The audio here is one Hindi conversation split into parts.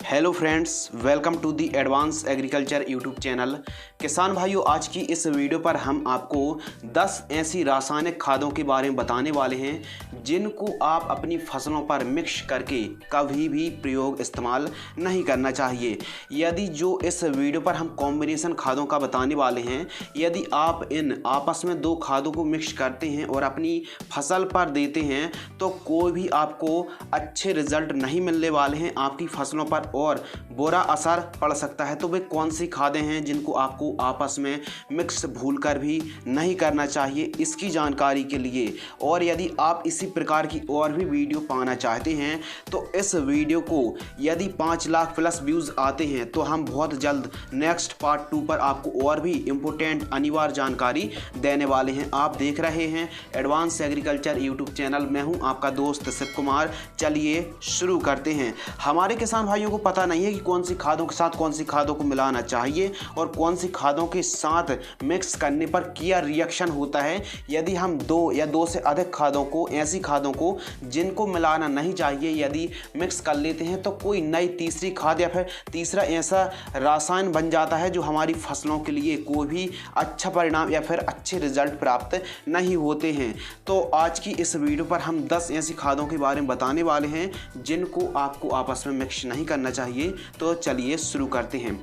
Hello friends, welcome to the advance agriculture YouTube channel. किसान भाइयों, आज की इस वीडियो पर हम आपको 10 ऐसी रासायनिक खादों के बारे में बताने वाले हैं जिनको आप अपनी फसलों पर मिक्स करके कभी भी प्रयोग इस्तेमाल नहीं करना चाहिए। यदि जो इस वीडियो पर हम कॉम्बिनेशन खादों का बताने वाले हैं, यदि आप इन आपस में दो खादों को मिक्स करते हैं और अपनी फसल पर देते हैं तो कोई भी आपको अच्छे रिजल्ट नहीं मिलने वाले हैं, आपकी फसलों पर और बुरा असर पड़ सकता है। तो वे कौन सी खादें हैं जिनको आपको आपस में मिक्स भूलकर भी नहीं करना चाहिए, इसकी जानकारी के लिए और यदि आप इसी प्रकार की और भी वीडियो पाना चाहते हैं तो इस वीडियो को यदि 5 लाख प्लस व्यूज़ आते हैं तो हम बहुत जल्द नेक्स्ट पार्ट 2 पर आपको और भी इम्पोर्टेंट अनिवार्य जानकारी देने वाले हैं। आप देख रहे हैं एडवांस एग्रीकल्चर यूट्यूब चैनल। मैं हूं आपका दोस्त शिव कुमार। चलिए शुरू करते हैं। हमारे किसान भाइयों को पता नहीं है कि कौन सी खादों के साथ कौन सी खादों को मिलाना चाहिए और कौन सी खादों के साथ मिक्स करने पर क्या रिएक्शन होता है। यदि हम 2 या 2 से अधिक खादों को, ऐसी खादों को जिनको मिलाना नहीं चाहिए, यदि मिक्स कर लेते हैं तो कोई नई तीसरी खाद या फिर तीसरा ऐसा रासायन बन जाता है जो हमारी फसलों के लिए कोई भी अच्छा परिणाम या फिर अच्छे रिजल्ट प्राप्त नहीं होते हैं। तो आज की इस वीडियो पर हम 10 ऐसी खादों के बारे में बताने वाले हैं जिनको आपको आपस में मिक्स नहीं करना चाहिए। तो चलिए शुरू करते हैं।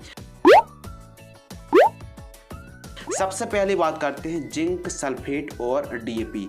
सबसे पहले बात करते हैं जिंक सल्फेट और डीएपी।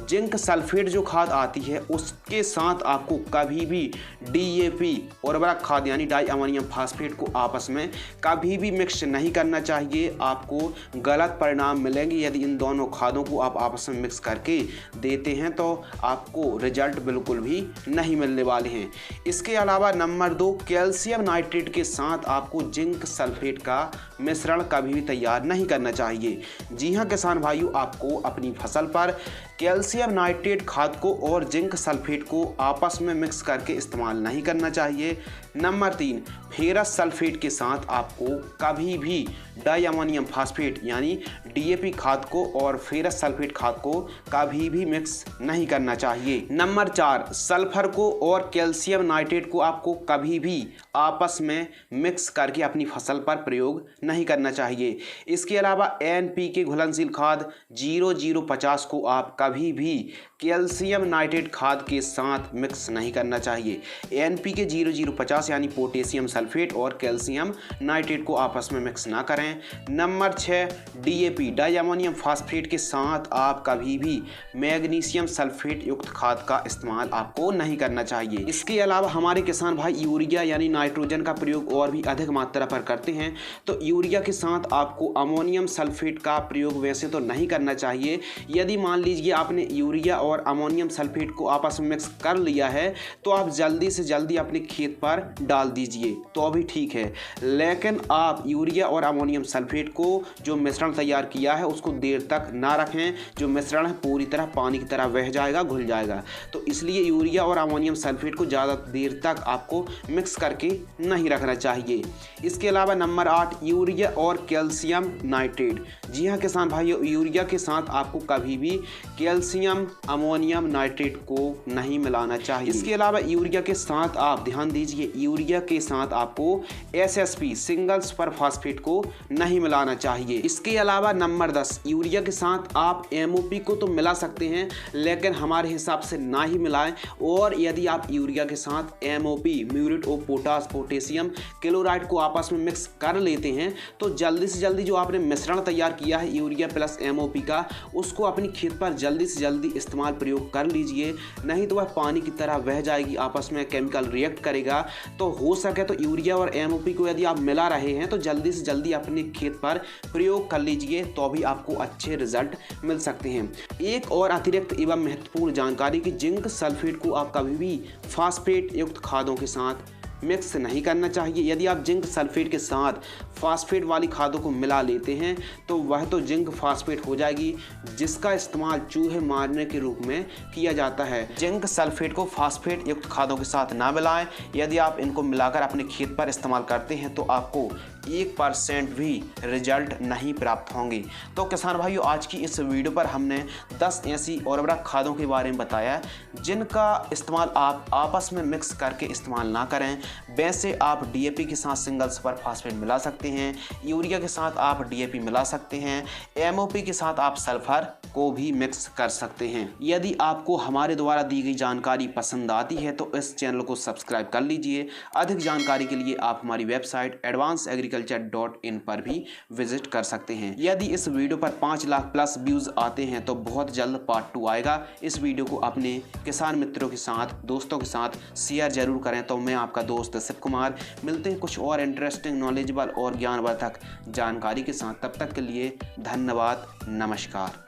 जिंक सल्फेट जो खाद आती है उसके साथ आपको कभी भी डीएपी उर्वरक खाद यानी डाई अमोनियम फास्फेट को आपस में कभी भी मिक्स नहीं करना चाहिए। आपको गलत परिणाम मिलेंगे यदि इन दोनों खादों को आप आपस में मिक्स करके देते हैं तो आपको रिजल्ट बिल्कुल भी नहीं मिलने वाले हैं। इसके अलावा नंबर 2, कैल्शियम नाइट्रेट के साथ आपको जिंक सल्फेट का मिश्रण कभी भी तैयार नहीं करना चाहिए। जी हाँ किसान भाइयों, आपको अपनी फसल पर कैल्शियम नाइट्रेट खाद को और जिंक सल्फेट को आपस में मिक्स करके इस्तेमाल नहीं करना चाहिए। नंबर 3, फेरस सल्फेट के साथ आपको कभी भी डाई अमोनियम फास्फेट यानी डीएपी खाद को और फेरस सल्फेट खाद को कभी भी मिक्स नहीं करना चाहिए। नंबर 4, सल्फर को और कैल्शियम नाइट्रेट को आपको कभी भी आपस में मिक्स करके अपनी फसल पर प्रयोग नहीं करना चाहिए। इसके अलावा एनपीके घुलनशील खाद 0050 को आप कभी भी कैल्शियम नाइट्रेट खाद के साथ मिक्स नहीं करना चाहिए। एनपीके 0050 यानी पोटेशियम सल्फेट और कैल्शियम नाइट्रेट को आपस में मिक्स ना करें। Number 6, DAP di ammonium phosphate के साथ आप कभी भी मैग्नीशियम सल्फेट युक्त खाद का इस्तेमाल आपको नहीं करना चाहिए। इसके अलावा हमारे किसान भाई यूरिया यानी नाइट्रोजन का प्रयोग और भी अधिक मात्रा पर करते हैं। तो यूरिया के साथ आपको अमोनियम सल्फेट का प्रयोग वैसे तो नहीं करना चाहिए। यदि मान लीजिए आपने यूरिया और अमोनियम सल्फेट को आपस में मिक्स कर लिया है तो आप जल्दी से जल्दी अपने खेत पर डाल दीजिए तो अभी ठीक है, लेकिन आप यूरिया और अमोनियम सल्फेट को जो मिश्रण तैयार किया है उसको देर तक ना रखें। जो मिश्रण है पूरी तरह पानी की तरह बह जाएगा, घुल जाएगा। तो इसलिए यूरिया और अमोनियम सल्फेट को ज़्यादा देर तक आपको मिक्स करके नहीं रखना चाहिए। इसके अलावा नंबर 8, यूरिया और कैल्शियम नाइट्रेट। जी हाँ किसान भाइयों, यूरिया के साथ आपको कभी भी कैल्शियम अमोनियम नाइट्रेट को नहीं मिलाना चाहिए। इसके अलावा यूरिया के साथ आप ध्यान दीजिए, यूरिया के साथ आपको एसएसपी सिंगल सुपर फास्फेट को नहीं मिलाना चाहिए। इसके अलावा नंबर 10, यूरिया के साथ आप एमओपी को तो मिला सकते हैं लेकिन हमारे हिसाब से ना ही मिलाएं। और यदि आप यूरिया के साथ MOP muriate of potash potassium chloride को आपस में मिक्स कर लेते हैं तो जल्दी से जल्दी जो आपने मिश्रण तैयार किया है यूरिया प्लस एमओपी का, उसको अपनी खेत पर जल्दी से जल्दी इस्तेमाल प्रयोग कर लीजिए, नहीं तो वह पानी की तरह बह जाएगी, आपस में केमिकल रिएक्ट करेगा। तो हो सके तो यूरिया और एमओपी को यदि आप मिला रहे हैं तो जल्दी से जल्दी अपने खेत पर प्रयोग कर लीजिए, तो भी आपको अच्छे रिजल्ट मिल सकते हैं। एक और अतिरिक्त एवं महत्वपूर्ण जानकारी कि जिंक सल्फेट को आप कभी भी फास्फेट युक्त खादों के साथ मिक्स नहीं करना चाहिए। यदि आप जिंक सल्फेट के साथ फास्फेट वाली खादों को मिला लेते हैं तो वह तो जिंक फास्फेट हो जाएगी जिसका इस्तेमाल चूहे मारने के रूप में किया जाता है। जिंक सल्फेट को फास्फेट युक्त खादों के साथ ना मिलाएं। यदि आप इनको मिलाकर अपने खेत पर इस्तेमाल करते हैं तो आपको 1% भी रिजल्ट नहीं प्राप्त होंगे। तो किसान भाइयों, आज की इस वीडियो पर हमने 10 ऐसी उर्वरक खादों के बारे में बताया जिनका इस्तेमाल आप आपस में मिक्स करके इस्तेमाल ना करें। वैसे आप डीएपी के साथ सिंगल सुपर फास्फेट मिला सकते हैं, यूरिया के साथ आप डीएपी मिला सकते हैं, एमओपी के साथ आप सल्फर को भी मिक्स कर सकते हैं। यदि आपको हमारे द्वारा दी गई जानकारी पसंद आती है तो इस चैनल को सब्सक्राइब कर लीजिए। अधिक जानकारी के लिए आप हमारी वेबसाइट advancedagriculture.in पर भी विजिट कर सकते हैं। यदि इस वीडियो पर 5 लाख प्लस व्यूज आते हैं तो बहुत जल्द पार्ट 2 आएगा। इस वीडियो को अपने किसान मित्रों के साथ, दोस्तों के साथ शेयर जरूर करें। तो मैं आपका दोस्त शिव कुमार, मिलते हैं कुछ और इंटरेस्टिंग, नॉलेजेबल और ज्ञानवर्धक जानकारी के साथ। तब तक के लिए धन्यवाद, नमस्कार।